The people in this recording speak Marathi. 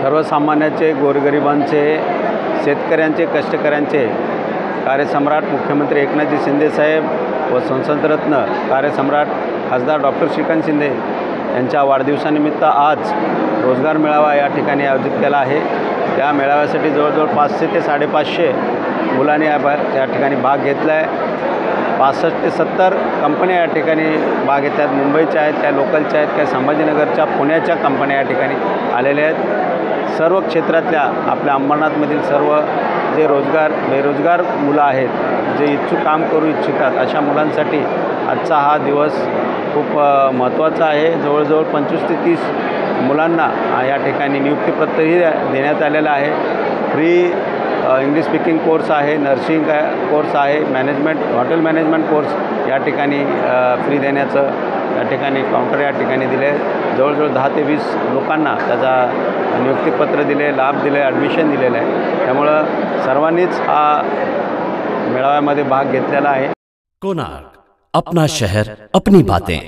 सर्वसामान्याचे, गोरगरिबांचे, शेतकऱ्यांचे, कष्टकऱ्यांचे कार्यसम्राट मुख्यमंत्री एकनाथजी शिंदेसाहेब व संसदरत्न कार्यसम्राट खासदार डॉक्टर श्रीकांत शिंदे यांच्या वाढदिवसानिमित्त आज रोजगार मेळावा या ठिकाणी आयोजित केला आहे। या मेळाव्यासाठी जवळजवळ 500 ते 550 मुलांनी या ठिकाणी भाग घेतला आहे। 65 ते 70 कंपन्या या ठिकाणी भाग घेतात। मुंबईच्या आहेत, काही लोकलच्या आहेत, काही संभाजीनगरच्या, पुण्याच्या कंपन्या या ठिकाणी आलेल्या आहेत। सर्व क्षेत्रातल्या आपल्या अंबरनाथमधील सर्व जे बेरोजगार मुलं आहेत, जे इच्छुक काम करू इच्छितात, अशा मुलांसाठी आजचा हा दिवस खूप महत्त्वाचा आहे। जवळजवळ 25 ते 30 मुलांना या ठिकाणी नियुक्तीपत्रही देण्यात आलेलं आहे। फ्री इंग्लिश स्पीकिंग कोर्स आहे, नर्सिंग कोर्स आहे, हॉटेल मॅनेजमेंट कोर्स या ठिकाणी फ्री देण्याचं या ठिकाणी काउंटर या ठिकाणी दिले। जवळजवळ 10 ते 20 लोकांना त्याचा नियुक्तीपत्र दिले, लाभ दिले, ॲडमिशन दिलेलं आहे। त्यामुळं सर्वांनीच हा मेळाव्यामध्ये भाग घेतलेला आहे। कोणार्क, अपना शहर, अपनी बातें।